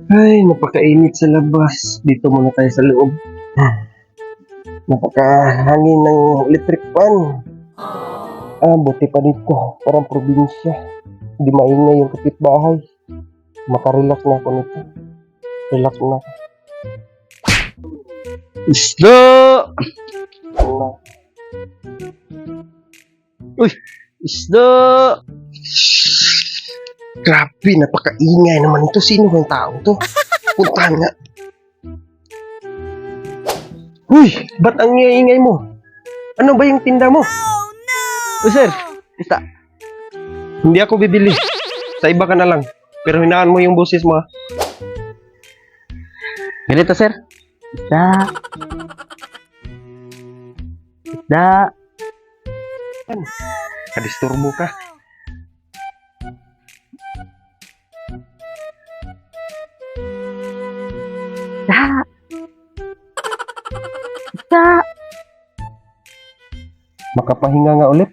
Ay, napakainit sa labas. Dito muna tayo sa loob. Napakahangin ng electric fan. Buti pa dito. Parang probinsya. Hindi maingay yung kapitbahay. Makarelax na ako nito. Relax na ako. Isda! Wala. Uy! Isda! Grabe, napakaingay naman ito. Sino bang tao to? Puntahan nga. Uy, ba't ang ingay mo? Ano ba yung tinda mo? Oh, sir! Isda! Hindi ako bibili. Sa iba ka na lang. Pero hinaan mo yung boses mo. Ganito, sir. Isda! Isda! Kadisturbo ka. Isda! Isda! Makapahinga nga ulit.